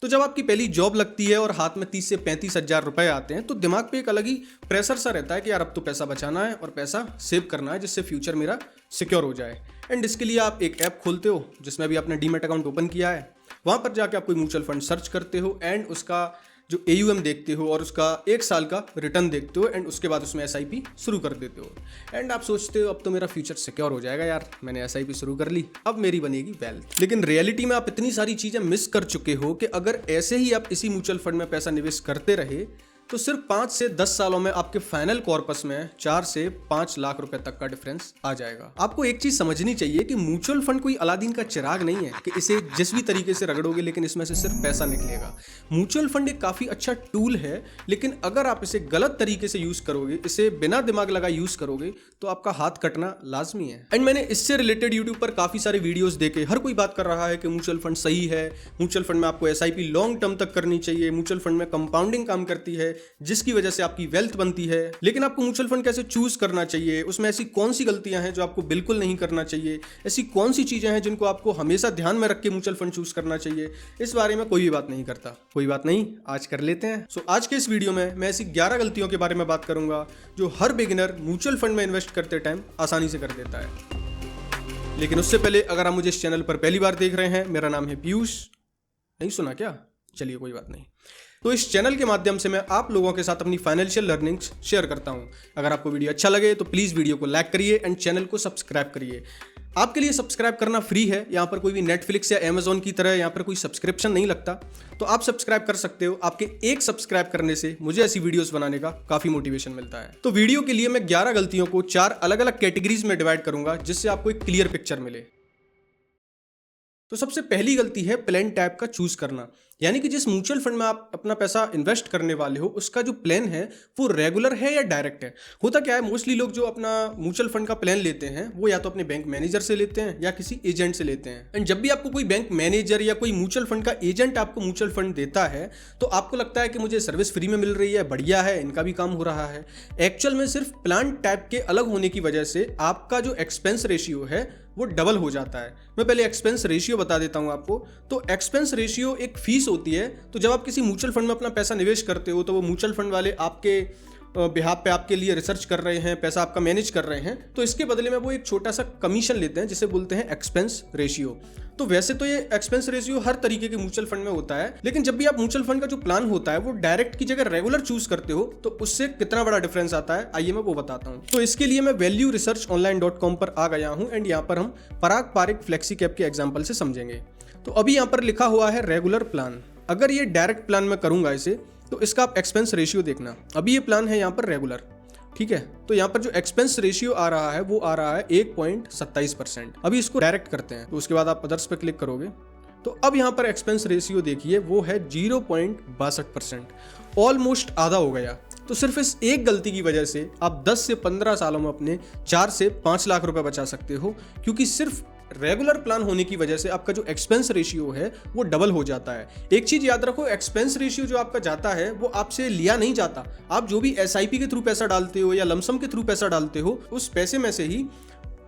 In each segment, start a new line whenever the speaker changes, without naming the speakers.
तो जब आपकी पहली जॉब लगती है और हाथ में 30 से 35 हजार रुपए आते हैं तो दिमाग पे एक अलग ही प्रेशर सा रहता है कि यार अब तो पैसा बचाना है और पैसा सेव करना है जिससे फ्यूचर मेरा सिक्योर हो जाए। एंड इसके लिए आप एक ऐप खोलते हो जिसमें अभी आपने डीमैट अकाउंट ओपन किया है, वहाँ पर जाके आप कोई म्यूचुअल फंड सर्च करते हो एंड उसका जो AUM देखते हो और उसका 1 साल का रिटर्न देखते हो एंड उसके बाद उसमें SIP शुरू कर देते हो। एंड आप सोचते हो अब तो मेरा फ्यूचर सिक्योर हो जाएगा यार, मैंने SIP शुरू कर ली, अब मेरी बनेगी वेल्थ। लेकिन रियलिटी में आप इतनी सारी चीज़ें मिस कर चुके हो कि अगर ऐसे ही आप इसी म्यूचुअल फंड में पैसा निवेश करते रहे तो सिर्फ 5 से 10 सालों में आपके फाइनल कॉर्पस में 4 से 5 लाख रुपए तक का डिफरेंस आ जाएगा। आपको एक चीज समझनी चाहिए कि म्यूचुअल फंड कोई अलादीन का चिराग नहीं है कि इसे जिस भी तरीके से रगड़ोगे लेकिन इसमें से सिर्फ पैसा निकलेगा। म्यूचुअल फंड एक काफी अच्छा टूल है, लेकिन अगर आप इसे गलत तरीके से यूज करोगे, इसे बिना दिमाग लगा यूज करोगे तो आपका हाथ कटना लाजमी है। एंड मैंने इससे रिलेटेड यूट्यूब पर काफी सारे वीडियोस देखे, हर कोई बात कर रहा है कि म्यूचुअल फंड सही है, म्यूचुअल फंड में आपको SIP लॉन्ग टर्म तक करनी चाहिए, म्यूचुअल फंड में कंपाउंडिंग काम करती है जिसकी वजह से आपकी वेल्थ बनती है। लेकिन आपको म्यूचुअल फंड कैसे चूज करना चाहिए, उसमें ऐसी कौन सी गलतियां हैं जो आपको बिल्कुल नहीं करना चाहिए, ऐसी कौन सी चीजें हैं जिनको आपको हमेशा ध्यान में रख के म्यूचुअल फंड चूज करना चाहिए, इस बारे में कोई भी बात नहीं करता। कोई बात नहीं, आज कर लेते हैं। सो आज के इस वीडियो में मैं ऐसी 11 गलतियों के बारे में बात करूंगा जो हर बिगिनर म्यूचुअल फंड में इन्वेस्ट करते टाइम आसानी से कर देता है। लेकिन उससे पहले अगर आप मुझे इस चैनल पर पहली बार देख रहे हैं, मेरा नाम है पीयूष। नहीं सुना क्या? चलिए कोई बात नहीं। तो इस चैनल के माध्यम से मैं आप लोगों के साथ अपनी फाइनेंशियल लर्निंग्स शेयर करता हूं। अगर आपको वीडियो अच्छा लगे तो प्लीज़ वीडियो को लाइक करिए एंड चैनल को सब्सक्राइब करिए। आपके लिए सब्सक्राइब करना फ्री है, यहाँ पर कोई भी नेटफ्लिक्स या अमेजोन की तरह यहाँ पर कोई सब्सक्रिप्शन नहीं लगता, तो आप सब्सक्राइब कर सकते हो। आपके एक सब्सक्राइब करने से मुझे ऐसी वीडियोस बनाने का काफ़ी मोटिवेशन मिलता है। तो वीडियो के लिए मैं 11 गलतियों को 4 अलग अलग कैटेगरीज में डिवाइड करूंगा जिससे आपको एक क्लियर पिक्चर मिले। तो सबसे पहली गलती है प्लान टाइप का चूज करना, यानी कि जिस म्यूचुअल फंड में आप अपना पैसा इन्वेस्ट करने वाले हो उसका जो प्लान है वो रेगुलर है या डायरेक्ट है। होता क्या है, मोस्टली लोग जो अपना म्यूचुअल फंड का प्लान लेते हैं वो या तो अपने बैंक मैनेजर से लेते हैं या किसी एजेंट से लेते हैं। एंड जब भी आपको कोई बैंक मैनेजर या कोई म्यूचुअल फंड का एजेंट आपको म्यूचुअल फंड देता है तो आपको लगता है कि मुझे सर्विस फ्री में मिल रही है, बढ़िया है, इनका भी काम हो रहा है। एक्चुअल में सिर्फ प्लान टाइप के अलग होने की वजह से आपका जो एक्सपेंस रेशियो है वो डबल हो जाता है। मैं पहले एक्सपेंस रेशियो बता देता हूं आपको। तो एक्सपेंस रेशियो एक फीस होती है। तो जब आप किसी म्यूचुअल फंड में अपना पैसा निवेश करते हो तो वो म्यूचुअल फंड वाले आपके बिहाफ पे आपके लिए रिसर्च कर रहे हैं, पैसा आपका मैनेज कर रहे हैं, तो इसके बदले में वो एक छोटा सा कमीशन लेते हैं जिसे बोलते हैं एक्सपेंस रेशियो। तो वैसे तो ये एक्सपेंस रेशियो हर तरीके के म्यूचुअल फंड में होता है, लेकिन जब भी आप म्यूचुअल फंड का जो प्लान होता है वो डायरेक्ट की जगह रेगुलर चूज करते हो तो उससे कितना बड़ा डिफरेंस आता है आइए मैं वो बताता हूँ। तो इसके लिए मैं वैल्यूरिसर्चonline.com पर आ गया हूँ एंड यहाँ पर हम पराग पारिक फ्लेक्सी कैप के एग्जाम्पल से समझेंगे। तो अभी यहाँ पर लिखा हुआ है रेगुलर प्लान। अगर ये डायरेक्ट प्लान में करूंगा इसे तो इसका आप एक्सपेंस रेशियो देखना। अभी ये प्लान है यहाँ पर रेगुलर, ठीक है, तो यहाँ पर जो एक्सपेंस रेशियो आ रहा है वो आ रहा है 1.27%। अभी इसको डायरेक्ट करते हैं तो उसके बाद आप अदर्स पे क्लिक करोगे तो अब यहाँ पर एक्सपेंस रेशियो देखिए वो है 0.62%, ऑलमोस्ट आधा हो गया। तो सिर्फ इस एक गलती की वजह से आप 10 से 15 सालों में अपने 4 से 5 लाख रुपए बचा सकते हो, क्योंकि सिर्फ रेगुलर प्लान होने की वजह से आपका जो एक्सपेंस रेशियो है वो डबल हो जाता है। एक चीज याद रखो, एक्सपेंस रेशियो जो आपका जाता है वो आपसे लिया नहीं जाता। आप जो भी SIP के थ्रू पैसा डालते हो या लमसम के थ्रू पैसा डालते हो उस पैसे में से ही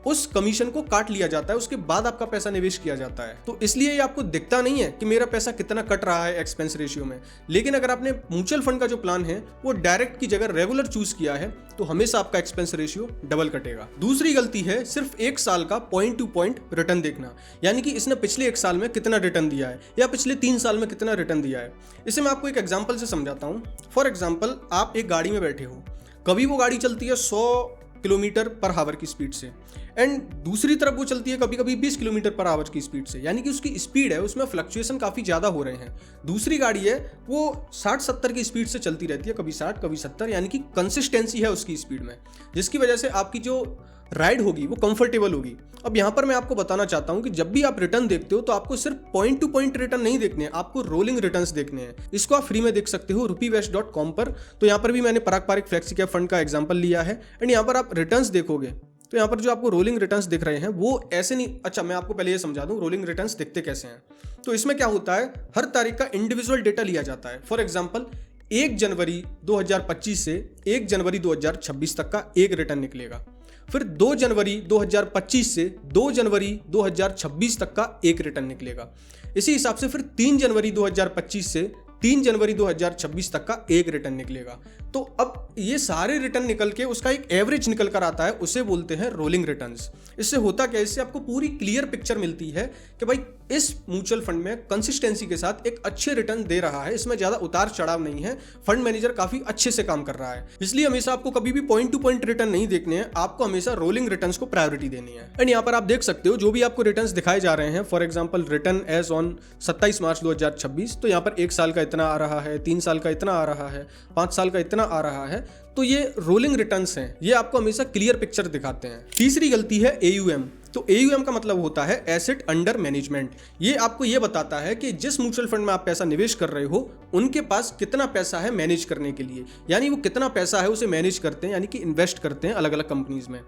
उस कमीशन को काट लिया जाता है, उसके बाद आपका पैसा निवेश किया जाता है। तो इसलिए ये आपको दिखता नहीं है कि मेरा पैसा कितना कट रहा है एक्सपेंस रेशियो में। लेकिन अगर आपने म्यूचुअल फंड का जो प्लान है वो डायरेक्ट की जगह रेगुलर चूज किया है तो हमेशा आपका एक्सपेंस रेशियो डबल कटेगा। दूसरी गलती है सिर्फ 1 साल का पॉइंट टू पॉइंट रिटर्न देखना, यानी कि इसने पिछले 1 साल में कितना रिटर्न दिया है या पिछले 3 साल में कितना रिटर्न दिया है। इसे मैं आपको एक एग्जाम्पल से समझाता हूँ। फॉर एग्जाम्पल, आप एक गाड़ी में बैठे हो, कभी वो गाड़ी चलती है 100 किलोमीटर पर आवर की स्पीड से एंड दूसरी तरफ वो चलती है कभी कभी 20 किलोमीटर पर आवर की स्पीड से, यानी कि उसकी स्पीड है उसमें फ्लक्चुएशन काफ़ी ज़्यादा हो रहे हैं। दूसरी गाड़ी है वो 60-70 की स्पीड से चलती रहती है, कभी 60 कभी 70, यानी कि कंसिस्टेंसी है उसकी स्पीड में, जिसकी वजह से आपकी जो राइड होगी वो कंफर्टेबल होगी। अब यहाँ पर मैं आपको बताना चाहता हूँ कि जब भी आप रिटर्न देखते हो तो आपको सिर्फ पॉइंट टू पॉइंट रिटर्न नहीं देखने हैं, आपको रोलिंग रिटर्न्स देखने हैं। इसको आप फ्री में देख सकते हो rupeevest.com पर। तो यहाँ पर भी मैंने पराग पारिक फ्लेक्सी कैप फंड का एग्जाम्पल लिया है एंड यहाँ पर आप रिटर्न्स देखोगे तो यहाँ पर जो आपको रोलिंग रिटर्न्स दिख रहे हैं वो ऐसे नहीं। अच्छा, मैं आपको पहले ये समझा दूँ रोलिंग रिटर्न्स दिखते कैसे हैं। तो इसमें क्या होता है, हर तारीख का इंडिविजुअल डेटा लिया जाता है। फॉर एग्जाम्पल 1 जनवरी 2025 से 1 जनवरी 2026 तक का एक रिटर्न निकलेगा, फिर 2 जनवरी 2025 से 2 जनवरी 2026 तक का एक रिटर्न निकलेगा। इसी हिसाब से फिर 3 जनवरी 2025 से 3 जनवरी 2026 तक का एक रिटर्न निकलेगा। तो अब ये सारे रिटर्न निकल के उसका एक एवरेज निकल कर आता है, उसे बोलते हैं रोलिंग रिटर्न्स। इससे होता क्या है, इससे आपको पूरी क्लियर पिक्चर मिलती है कि भाई इस म्यूचुअल फंड में कंसिस्टेंसी के साथ एक अच्छे रिटर्न दे रहा है, इसमें ज्यादा उतार चढ़ाव नहीं है, फंड मैनेजर काफी अच्छे से काम कर रहा है। इसलिए हमेशा आपको कभी भी पॉइंट टू पॉइंट रिटर्न नहीं देखने हैं, आपको हमेशा रोलिंग रिटर्न्स को प्रायोरिटी देनी है। एंड यहाँ पर आप देख सकते हो जो भी आपको रिटर्न्स दिखाए जा रहे हैं, for example return as on 27 March 2026, तो यहाँ पर 1 साल का इतना आ रहा है, 3 साल का इतना आ रहा है, 5 साल का इतना आ रहा है। तो ये रोलिंग रिटर्न्स हैं, ये आपको हमेशा क्लियर पिक्चर दिखाते हैं। तीसरी गलती है AUM। तो AUM का मतलब होता है एसेट अंडर मैनेजमेंट। ये आपको ये बताता है कि जिस म्यूचुअल फंड में आप पैसा निवेश कर रहे हो उनके पास कितना पैसा है मैनेज करने के लिए, यानी वो कितना पैसा है उसे मैनेज करते हैं, यानी कि इन्वेस्ट करते हैं अलग अलग कंपनीज में।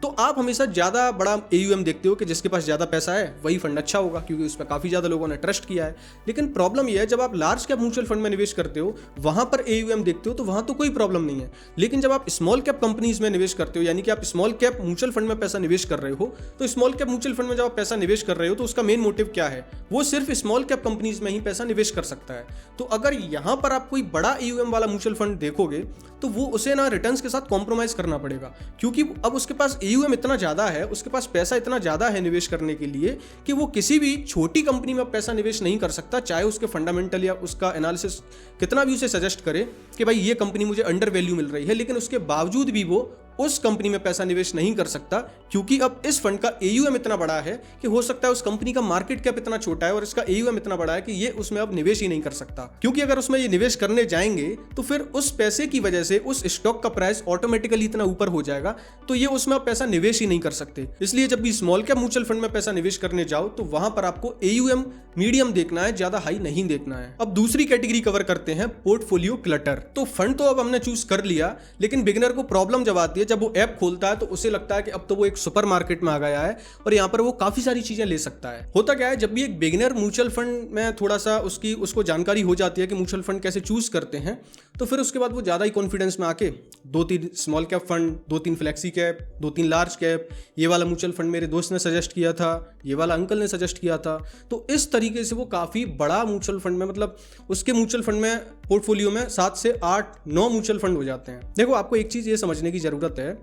तो आप हमेशा ज़्यादा बड़ा AUM देखते हो कि जिसके पास ज़्यादा पैसा है वही फंड अच्छा होगा, क्योंकि उस पर काफ़ी ज़्यादा लोगों ने ट्रस्ट किया है। लेकिन प्रॉब्लम यह है, जब आप लार्ज कैप म्यूचुअल फंड में निवेश करते हो वहाँ पर AUM देखते हो तो वहाँ तो कोई प्रॉब्लम नहीं है। लेकिन जब आप स्मॉल कैप कंपनीज में निवेश करते हो, यानी कि आप स्मॉल कैप म्यूचुअल फंड में पैसा निवेश कर रहे हो, तो स्मॉल कैप म्यूचुअल फंड में जब आप पैसा निवेश कर रहे हो तो उसका मेन मोटिव क्या है, वो सिर्फ स्मॉल कैप कंपनीज में ही पैसा निवेश कर सकता है। तो अगर यहाँ पर आप कोई बड़ा AUM वाला म्यूचुअल फंड देखोगे तो वो उसे ना रिटर्न्स के साथ कॉम्प्रोमाइज करना पड़ेगा, क्योंकि अब उसके पास AUM इतना ज़्यादा है, उसके पास पैसा इतना ज़्यादा है निवेश करने के लिए कि वो किसी भी छोटी कंपनी में पैसा निवेश नहीं कर सकता, चाहे उसके फंडामेंटल या उसका एनालिसिस कितना भी उसे सजेस्ट करे कि भाई ये कंपनी मुझे अंडर वैल्यू मिल रही है, लेकिन उसके बावजूद भी वो उस कंपनी में पैसा निवेश नहीं कर सकता, क्योंकि अब इस फंड का AUM इतना बड़ा है कि हो सकता है उस कंपनी का मार्केट कैप इतना छोटा है और इसका AUM इतना बड़ा है कि ये उसमें अब निवेश ही नहीं कर सकता। क्योंकि अगर उसमें ये निवेश करने जाएंगे तो फिर उस पैसे की वजह से उस स्टॉक का प्राइस ऑटोमेटिकली इतना ऊपर हो जाएगा, तो ये उसमें अब पैसा निवेश ही नहीं कर सकते। इसलिए जब भी स्मॉल कैप म्यूचुअल फंड में पैसा निवेश करने जाओ तो वहां पर आपको AUM मीडियम देखना है, ज्यादा हाई नहीं देखना है। अब दूसरी कैटेगरी कवर करते हैं, पोर्टफोलियो क्लटर। तो फंड तो अब हमने चूज कर लिया, लेकिन बिगिनर को प्रॉब्लम जब आती है, जब वो ऐप खोलता है तो उसे लगता है कि अब तो वो एक सुपर मार्केट में आ गया है और यहाँ पर वो काफी सारी चीजें ले सकता है। होता क्या है, जब भी एक बिगिनर म्यूचुअल फंड में थोड़ा सा उसको जानकारी हो जाती है कि म्यूचुअल फंड कैसे चूज करते हैं, तो फिर उसके बाद वो ज्यादा ही कॉन्फिडेंस में आके 2-3 small cap fund, 2-3 flexi cap, 2-3 large cap, ये वाला म्यूचुअल फंड मेरे दोस्त ने सजेस्ट किया था, ये वाला अंकल ने सजेस्ट किया था, तो इस तरीके से वो काफी बड़ा म्यूचुअल फंड में, मतलब उसके म्यूचुअल फंड में पोर्टफोलियो में 7 से 8-9 म्यूचुअल फंड हो जाते हैं। देखो, आपको एक चीज ये समझने की जरूरत है,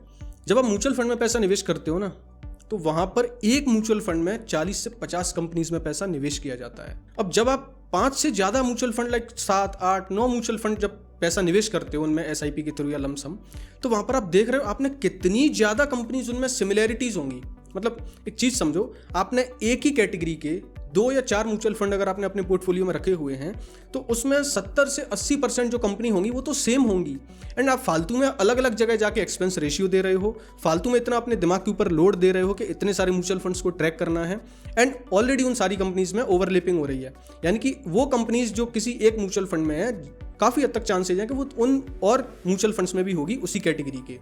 जब आप म्यूचुअल फंड में पैसा निवेश करते हो ना, तो वहां पर एक म्यूचुअल फंड में 40 से 50 कंपनीज में पैसा निवेश किया जाता है। अब जब आप 5 से ज्यादा mutual fund, like 7, 8, 9 mutual fund जब पैसा निवेश करते हो उनमें SIP के थ्रू या लमसम, तो वहां पर आप देख रहे हो आपने कितनी ज्यादा कंपनीज उनमें सिमिलैरिटीज होंगी। मतलब एक चीज समझो, आपने एक ही कैटेगरी के 2 या 4 म्यूचुअल फंड अगर आपने अपने पोर्टफोलियो में रखे हुए हैं, तो उसमें 70 से 80% जो कंपनी होंगी वो तो सेम होंगी। एंड आप फालतू में अलग अलग जगह जाके एक्सपेंस रेशियो दे रहे हो, फालतू में इतना अपने दिमाग के ऊपर लोड दे रहे हो कि इतने सारे म्यूचुअल फंड्स को ट्रैक करना है। एंड ऑलरेडी उन सारी कंपनीज में ओवरलैपिंग हो रही है, यानी कि वो कंपनीज जो किसी एक म्यूचुअल फंड में है, काफ़ी हद तक चांसेज है कि वो उन और म्यूचुअल फंड्स में भी होगी उसी कैटेगरी के।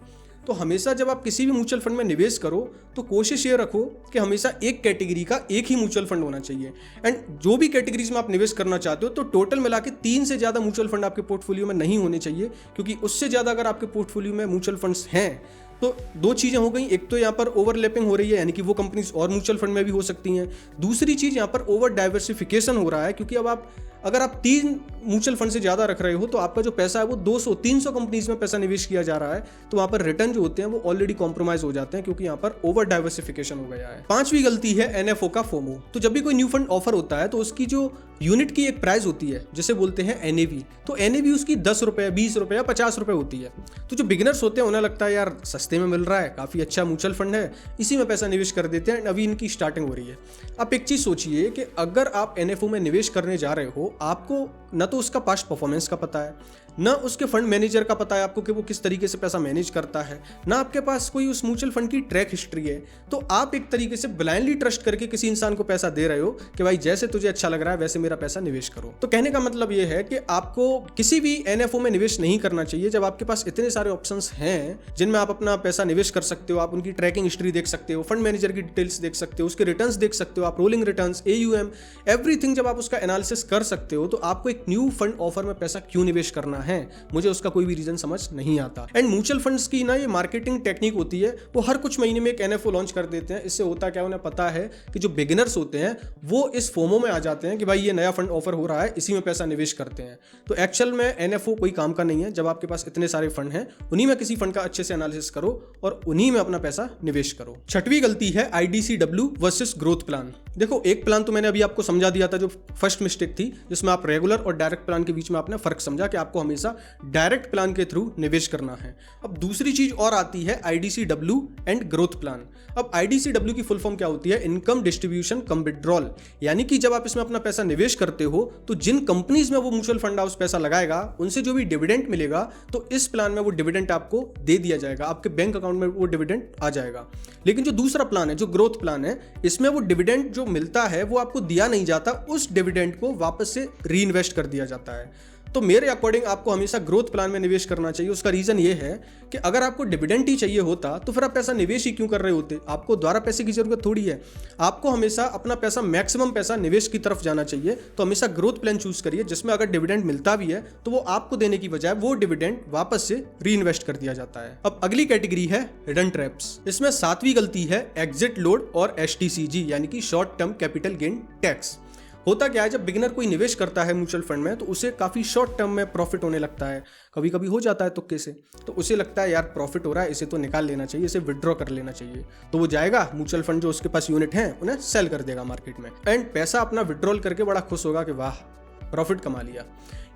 तो हमेशा जब आप किसी भी म्यूचुअल फंड में निवेश करो तो कोशिश ये रखो कि हमेशा एक कैटेगरी का एक ही म्यूचुअल फंड होना चाहिए। एंड जो भी कैटेगरीज में आप निवेश करना चाहते हो, तो टोटल मिला के 3 से ज़्यादा म्यूचुअल फंड आपके पोर्टफोलियो में नहीं होने चाहिए, क्योंकि उससे ज़्यादा अगर आपके पोर्टफोलियो में म्यूचुअल फंड्स हैं तो 2 चीज़ें हो गई। एक तो यहाँ पर ओवरलैपिंग हो रही है, यानी कि वो कंपनीज और म्यूचुअल फंड में भी हो सकती हैं। दूसरी चीज़, यहाँ पर ओवर डाइवर्सिफिकेशन हो रहा है, क्योंकि अब अगर आप 3 म्यूचुअल फंड से ज़्यादा रख रहे हो तो आपका जो पैसा है वो 200-300 कंपनीज में पैसा निवेश किया जा रहा है, तो वहाँ पर रिटर्न जो होते हैं वो ऑलरेडी कॉम्प्रोमाइज हो जाते हैं, क्योंकि यहाँ पर ओवर डाइवर्सिफिकेशन हो गया है। 5वीं गलती है NFO का फोमो। तो जब भी कोई न्यू फंड ऑफर होता है तो उसकी जो यूनिट की एक प्राइस होती है जिसे बोलते हैं NAV, तो NAV उसकी 10 रुपये, 20 रुपये या 50 रुपये होती है। तो जो बिगिनर्स होते हैं उन्हें लगता है यार सस्ते में मिल रहा है, काफ़ी अच्छा म्यूचुअल फंड है, इसी में पैसा निवेश कर देते हैं, अभी इनकी स्टार्टिंग हो रही है। आप एक चीज़ सोचिए कि अगर आप NFO में निवेश करने जा रहे हो, आपको न तो उसका पास्ट परफॉर्मेंस का पता है, ना उसके फंड मैनेजर का पता है आपको कि वो किस तरीके से पैसा मैनेज करता है, ना आपके पास कोई उस म्यूचुअल फंड की ट्रैक हिस्ट्री है। तो आप एक तरीके से ब्लाइंडली ट्रस्ट करके किसी इंसान को पैसा दे रहे हो कि भाई जैसे तुझे अच्छा लग रहा है वैसे मेरा पैसा निवेश करो। तो कहने का मतलब ये है कि आपको किसी भी NFO में निवेश नहीं करना चाहिए जब आपके पास इतने सारे ऑप्शंस हैं जिनमें आप अपना पैसा निवेश कर सकते हो। आप उनकी ट्रैकिंग हिस्ट्री देख सकते हो, फंड मैनेजर की डिटेल्स देख सकते हो, उसके रिटर्न्स देख सकते हो, आप रोलिंग रिटर्न्स, AUM, एवरीथिंग जब आप उसका एनालिसिस कर सकते हो, तो आपको एक न्यू फंड ऑफर में पैसा क्यों निवेश करना है है, मुझे उसका कोई भी रीजन समझ नहीं आता। एंड म्यूचुअल फंड्स की ना ये मार्केटिंग टेक्निक होती है, वो हर कुछ महीने में एक एनएफओ लॉन्च कर देते हैं। इससे होता क्या, उन्हें पता है कि जो बिगिनर्स होते हैं वो इस फोमो में आ जाते हैं कि भाई ये नया फंड ऑफर हो रहा है, इसी में पैसा निवेश करते हैं। तो एक्चुअल में एनएफओ कोई काम का नहीं है। जब आपके पास इतने सारे फंड हैं, उन्हीं में किसी फंड का अच्छे से एनालिसिस करो और उन्हीं में अपना पैसा निवेश करो। छठवीं गलती है आईडीसीडब्ल्यू वर्सेस ग्रोथ प्लान। देखो, एक प्लान तो मैंने अभी आपको समझा दिया था, जो फर्स्ट मिस्टेक थी, जिसमें आप रेगुलर और डायरेक्ट प्लान के बीच में आपने फर्क समझा कि आपको हमेशा डायरेक्ट प्लान के थ्रू निवेश करना है। अब दूसरी चीज और आती है आईडीसीडब्ल्यू एंड ग्रोथ प्लान। अब आईडीसीडब्ल्यू की फुल फॉर्म क्या होती है, इनकम डिस्ट्रीब्यूशन कम विड्रॉल। यानी कि जब आप इसमें अपना पैसा निवेश करते हो तो जिन कंपनीज में वो म्यूचुअल फंड हाउस पैसा लगाएगा, उनसे जो भी डिविडेंड मिलेगा तो इस प्लान में वो डिविडेंड आपको दे दिया जाएगा, आपके बैंक अकाउंट में वो डिविडेंड आ जाएगा। लेकिन जो दूसरा प्लान है, जो ग्रोथ प्लान है, इसमें वो डिविडेंड जो मिलता है वो आपको दिया नहीं जाता, उस डिविडेंड को वापस से री इन्वेस्ट कर दिया जाता है। तो मेरे अकॉर्डिंग आपको हमेशा ग्रोथ प्लान में निवेश करना चाहिए। उसका रीजन ये है कि अगर आपको डिविडेंड ही चाहिए होता तो फिर आप पैसा निवेश ही क्यों कर रहे होते, आपको दोबारा पैसे की जरूरत थोड़ी है। आपको हमेशा अपना पैसा, मैक्सिमम पैसा निवेश की तरफ जाना चाहिए। तो हमेशा ग्रोथ प्लान चूज करिए, जिसमें अगर डिविडेंड मिलता भी है तो वो आपको देने की बजाय वो डिविडेंड वापस से री इन्वेस्ट कर दिया जाता है। अब अगली कैटेगरी है हिडन ट्रैप्स। इसमें सातवीं गलती है एग्जिट लोड और एसटीसीजी यानी कि short term capital gain tax. होता क्या है, जब बिगिनर कोई निवेश करता है म्यूचुअल फंड में तो उसे काफ़ी शॉर्ट टर्म में प्रॉफिट होने लगता है। कभी कभी हो जाता है तुक्के से, तो उसे लगता है यार प्रॉफिट हो रहा है, इसे तो निकाल लेना चाहिए, इसे विड्रॉ कर लेना चाहिए। तो वो जाएगा, म्यूचुअल फंड जो उसके पास यूनिट है उन्हें सेल कर देगा मार्केट में, एंड पैसा अपना विड्रॉल करके बड़ा खुश होगा कि वाह प्रॉफिट कमा लिया।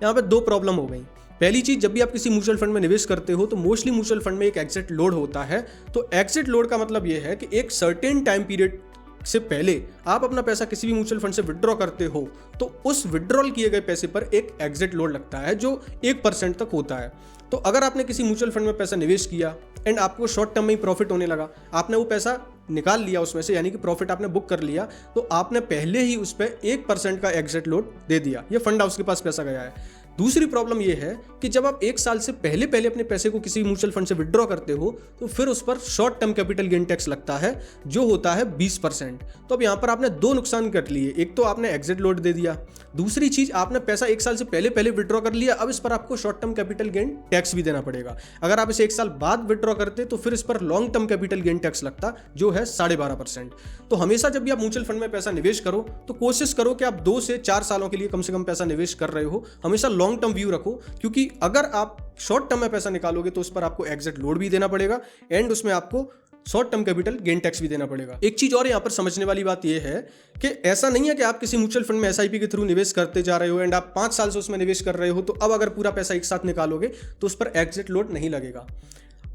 यहाँ पे दो प्रॉब्लम हो गई। पहली चीज, जब भी आप किसी म्यूचुअल फंड में निवेश करते हो तो मोस्टली म्यूचुअल फंड में एक एग्जिट लोड होता है। तो एग्जिट लोड का मतलब यह है कि एक सर्टेन टाइम पीरियड से पहले आप अपना पैसा किसी भी म्यूचुअल फंड से विड्रॉ करते हो तो उस विड्रॉल किए गए पैसे पर एक एग्जिट लोड लगता है जो 1% तक होता है। तो अगर आपने किसी म्यूचुअल फंड में पैसा निवेश किया एंड आपको शॉर्ट टर्म में ही प्रॉफिट होने लगा, आपने वो पैसा निकाल लिया उसमें से, यानी कि प्रॉफिट आपने बुक कर लिया, तो आपने पहले ही उस पर 1% का एग्जिट लोड दे दिया। ये फंड हाउस के पास पैसा गया है। दूसरी प्रॉब्लम यह है कि जब आप 1 साल से पहले अपने पैसे को किसी म्यूचुअल फंड से विड्रॉ करते हो तो फिर उस पर short term capital gain tax लगता है जो होता है 20%। तो अब यहाँ पर आपने दो नुकसान कर लिए, एक तो आपने एग्जिट लोड दे दिया, दूसरी चीज आपने पैसा 1 साल से पहले विड्रॉ कर लिया, अब इस पर आपको short term capital gain tax भी देना पड़ेगा। अगर आप इसे 1 साल बाद विड्रॉ करते तो फिर इस पर long term capital gain tax लगता जो है 12.5%। तो हमेशा जब भी आप म्यूचुअल फंड में पैसा निवेश करो तो कोशिश करो कि आप 2 से 4 सालों के लिए कम से कम पैसा निवेश कर रहे हो। हमेशा लॉन्ग टर्म व्यू रखो, क्योंकि अगर आप शॉर्ट टर्म में पैसा निकालोगे तो उस पर आपको एग्जिट लोड भी देना पड़ेगा एंड उसमें आपको short term capital gain tax भी देना पड़ेगा। एक चीज और यहाँ पर समझने वाली बात यह है कि ऐसा नहीं है कि आप किसी म्यूचुअल फंड में एसआईपी के थ्रू निवेश करते जा रहे हो एंड आप 5 साल से उसमें निवेश कर रहे हो तो अब अगर पूरा पैसा एक साथ निकालोगे तो उस पर एग्जिट लोड नहीं लगेगा।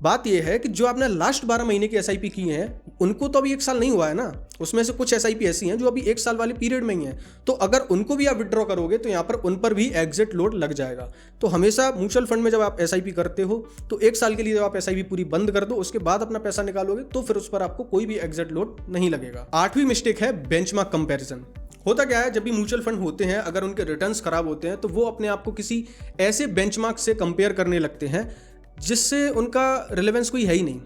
बात यह है कि जो आपने लास्ट 12 महीने की एसआईपी की हैं उनको तो अभी 1 साल नहीं हुआ है ना, उसमें से कुछ एसआईपी ऐसी हैं जो अभी 1 साल वाले पीरियड में ही हैं, तो अगर उनको भी आप विड्रॉ करोगे तो यहाँ पर उन पर भी एग्जिट लोड लग जाएगा। तो हमेशा म्यूचुअल फंड में जब आप एसआईपी करते हो तो 1 साल के लिए जब आप एसआईपी पूरी बंद कर दो, उसके बाद अपना पैसा निकालोगे तो फिर उस पर आपको कोई भी एग्जिट लोड नहीं लगेगा। 8वीं मिस्टेक है बेंचमार्क कंपैरिजन। होता क्या है, जब भी म्यूचुअल फंड होते हैं अगर उनके रिटर्न्स खराब होते हैं तो वो अपने आप को किसी ऐसे बेंचमार्क से कंपेयर करने लगते हैं जिससे उनका रिलेवेंस कोई है ही नहीं।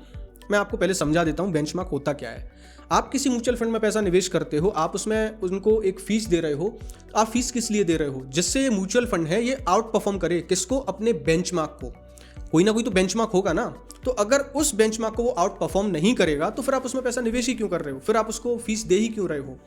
मैं आपको पहले समझा देता हूँ बेंचमार्क होता क्या है। आप किसी म्यूचुअल फंड में पैसा निवेश करते हो, आप उसमें उनको एक फीस दे रहे हो। आप फीस किस लिए दे रहे हो? जिससे ये म्यूचुअल फंड है ये आउट परफॉर्म करे किसको? अपने बेंचमार्क को। कोई ना कोई तो बेंचमार्क होगा ना, तो अगर उस बेंचमार्क को वो आउट परफॉर्म नहीं करेगा तो फिर आप उसमें पैसा निवेश ही क्यों कर रहे हो, फिर आप उसको फीस दे ही क्यों रहे हो?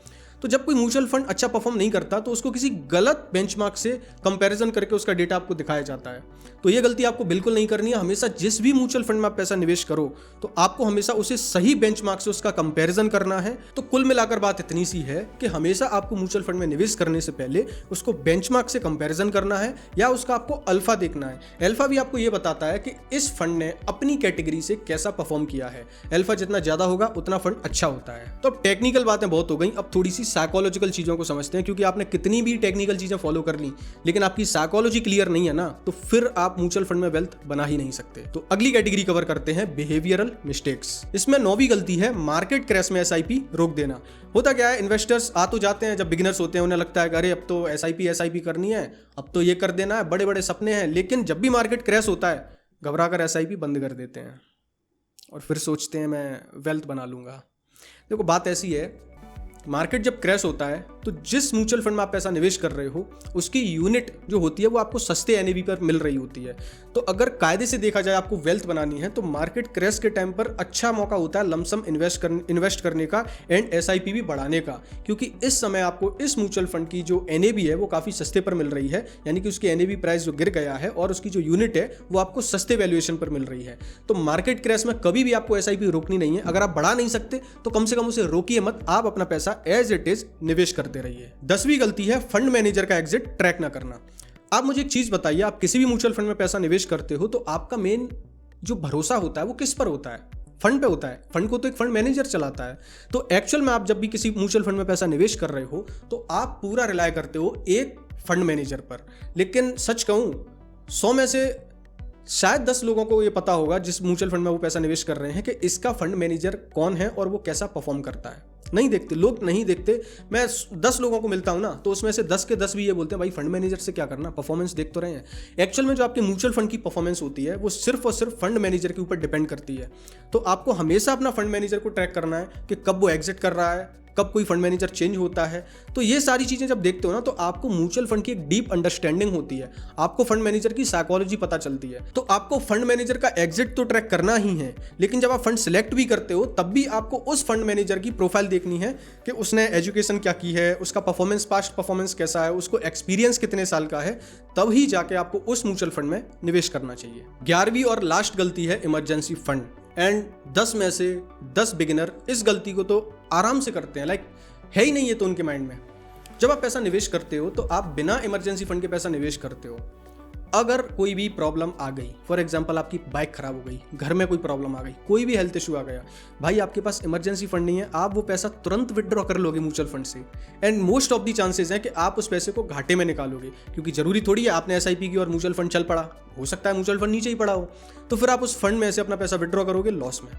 तो जब कोई म्यूचुअल फंड अच्छा परफॉर्म नहीं करता तो उसको किसी गलत बेंचमार्क से कंपैरिजन करके उसका डेटा आपको दिखाया जाता है। तो ये गलती आपको बिल्कुल नहीं करनी है। हमेशा जिस भी म्यूचुअल फंड में आप पैसा निवेश करो तो आपको हमेशा उसे सही बेंचमार्क से उसका कंपैरिजन करना है। तो कुल मिलाकर बात इतनी सी है कि हमेशा आपको म्यूचुअल फंड में निवेश करने से पहले उसको बेंचमार्क से कंपैरिजन करना है या उसका आपको अल्फा देखना है। अल्फा भी आपको ये बताता है कि इस फंड ने अपनी कैटेगरी से कैसा परफॉर्म किया है। अल्फा जितना ज्यादा होगा उतना फंड अच्छा होता है। तो अब टेक्निकल बातें बहुत हो गई, अब थोड़ी सी साइकोलॉजिकल चीजों को समझते हैं, क्योंकि आपने कितनी भी टेक्निकल चीजें फॉलो कर ली लेकिन आपकी साइकोलॉजी क्लियर नहीं है ना, तो फिर आप म्यूचुअल फंड में वेल्थ बना ही नहीं सकते। तो अगली कैटेगरी कवर करते हैं बिहेवियरल मिस्टेक्स। इसमें 9वीं गलती है मार्केट क्रैश में एसआईपी रोक देना। होता क्या है, इन्वेस्टर्स आ तो जाते हैं, जब बिगिनर्स होते हैं उन्हें लगता है अरे अब तो एसआईपी करनी है, अब तो ये कर देना है, बड़े बड़े सपने हैं। लेकिन जब भी मार्केट क्रैश होता है घबरा कर एसआईपी बंद कर देते हैं और फिर सोचते हैं मैं वेल्थ बना लूंगा। देखो बात ऐसी है मार्केट जब क्रैश होता है तो जिस म्यूचुअल फंड में आप पैसा निवेश कर रहे हो उसकी यूनिट जो होती है वो आपको सस्ते एनएवी पर मिल रही होती है। तो अगर कायदे से देखा जाए आपको वेल्थ बनानी है तो मार्केट क्रैश के टाइम पर अच्छा मौका होता है लमसम इन्वेस्ट करने का एंड एसआईपी भी बढ़ाने का, क्योंकि इस समय आपको इस म्यूचुअल फंड की जो एनएवी है वो काफ़ी सस्ते पर मिल रही है, यानी कि उसकी एनएवी प्राइस जो गिर गया है और उसकी जो यूनिट है वो आपको सस्ते वैल्यूएशन पर मिल रही है। तो मार्केट क्रैश में कभी भी आपको एसआईपी रोकनी नहीं है। अगर आप बढ़ा नहीं सकते तो कम से कम उसे रोकिए मत, आप अपना पैसा एज इट इज निवेश करते रहिए। 10वीं गलती है फंड मैनेजर का एग्जिट ट्रैक ना करना। आप मुझे एक चीज बताइए, आप किसी भी म्यूचुअल फंड में पैसा निवेश करते हो तो आपका मेन जो भरोसा होता है वो किस पर होता है? फंड पे होता है। फंड को तो एक फंड मैनेजर चलाता है। तो एक्चुअल में आप जब भी किसी म्यूचुअल फंड में पैसा निवेश कर रहे हो तो आप पूरा रिलाय करते हो एक फंड मैनेजर पर। लेकिन सच कहूं 100 में से शायद 10 लोगों को ये पता होगा जिस म्यूचुअल फंड में वो पैसा निवेश कर रहे हैं कि इसका फंड मैनेजर कौन है और वो कैसा परफॉर्म करता है। नहीं देखते, लोग नहीं देखते। मैं 10 लोगों को मिलता हूं ना तो उसमें से 10 के 10 भी ये बोलते हैं भाई फंड मैनेजर से क्या करना, परफॉर्मेंस देख तो रहे हैं। एक्चुअल में जो आपके म्यूचुअल फंड की परफॉर्मेंस होती है वो सिर्फ और सिर्फ फंड मैनेजर के ऊपर डिपेंड करती है। तो आपको हमेशा अपना फंड मैनेजर को ट्रैक करना है कि कब वो एग्जिट कर रहा है, कब कोई फंड मैनेजर चेंज होता है। तो ये सारी चीजें जब देखते हो ना तो आपको म्यूचुअल फंड की एक डीप अंडरस्टैंडिंग होती है, आपको फंड मैनेजर की साइकोलॉजी पता चलती है। तो आपको फंड मैनेजर का एग्जिट तो ट्रैक करना ही है, लेकिन जब आप फंड सिलेक्ट भी करते हो तब भी आपको उस फंड मैनेजर की प्रोफाइल देखनी है कि उसने एजुकेशन क्या की है, उसका परफॉर्मेंस, पास्ट परफॉर्मेंस कैसा है, उसको एक्सपीरियंस कितने साल का है, तब ही जाके आपको उस म्यूचुअल फंड में निवेश करना चाहिए। 11वीं और लास्ट गलती है इमरजेंसी फंड। एंड 10 में से 10 बिगिनर इस गलती को तो आराम से करते हैं, लाइक है ही नहीं है तो उनके माइंड में। जब आप पैसा निवेश करते हो तो आप बिना इमरजेंसी फंड के पैसा निवेश करते हो। अगर कोई भी प्रॉब्लम आ गई, फॉर एग्जांपल आपकी बाइक खराब हो गई, घर में कोई प्रॉब्लम आ गई, कोई भी हेल्थ इशू आ गया, भाई आपके पास इमरजेंसी फंड नहीं है, आप वो पैसा तुरंत विड्रॉ कर लोगे म्यूचुअल फंड से। And most of the chances हैं कि आप उस पैसे को घाटे में निकालोगे, क्योंकि जरूरी थोड़ी है आपने एसआईपी की और म्यूचुअल फंड चल पड़ा, हो सकता है म्यूचुअल फंड नीचे ही पड़ा हो, तो फिर आप उस फंड में से अपना पैसा विड्रॉ करोगे लॉस में।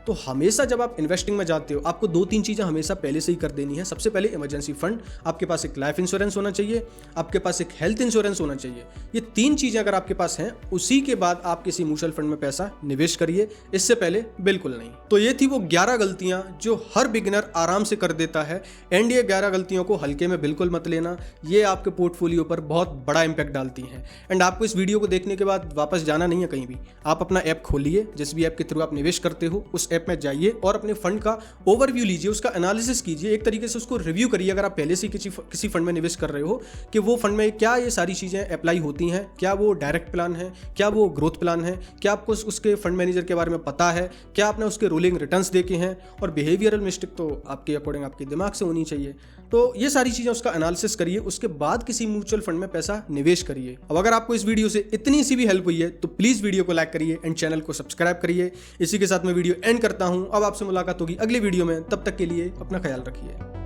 तो हमेशा जब आप इन्वेस्टिंग में जाते हो आपको 2-3 चीज़ें हमेशा पहले से ही कर देनी है। सबसे पहले इमरजेंसी फंड, आपके पास एक लाइफ इंश्योरेंस होना चाहिए, आपके पास एक हेल्थ इंश्योरेंस होना चाहिए। ये 3 चीज़ें अगर आपके पास हैं उसी के बाद आप किसी म्यूचुअल फंड में पैसा निवेश करिए, इससे पहले बिल्कुल नहीं। तो ये थी वो 11 गलतियां जो हर बिगिनर आराम से कर देता है। एंड ये 11 गलतियों को हल्के में बिल्कुल मत लेना, ये आपके पोर्टफोलियो पर बहुत बड़ा इंपैक्ट डालती हैं। एंड आपको इस वीडियो को देखने के बाद वापस जाना नहीं है कहीं भी, आप अपना ऐप खोलिए, जिस भी ऐप के थ्रू आप निवेश करते हो उस ऐप में जाइए और अपने फंड का ओवरव्यू लीजिए, उसका एनालिसिस कीजिए, एक तरीके से उसको रिव्यू करिए। अगर आप पहले से किसी फंड में निवेश कर रहे हो कि वो फंड में क्या ये सारी चीज़ें अप्लाई होती हैं, क्या वो डायरेक्ट प्लान है, क्या वो ग्रोथ प्लान है, क्या आपको उसके फंड मैनेजर के बारे में पता है, क्या आपने उसके रोलिंग रिटर्न्स देखे हैं, और बिहेवियरल मिस्टेक तो आपके अकॉर्डिंग आपके दिमाग से होनी चाहिए। तो ये सारी चीज़ें उसका एनालिसिस करिए, उसके बाद किसी म्यूचुअल फंड में पैसा निवेश करिए। अब अगर आपको इस वीडियो से इतनी सी भी हेल्प हुई है तो प्लीज़ वीडियो को लाइक करिए एंड चैनल को सब्सक्राइब करिए। इसी के साथ मैं वीडियो एंड करता हूँ। अब आपसे मुलाकात होगी अगली वीडियो में, तब तक के लिए अपना ख्याल रखिए।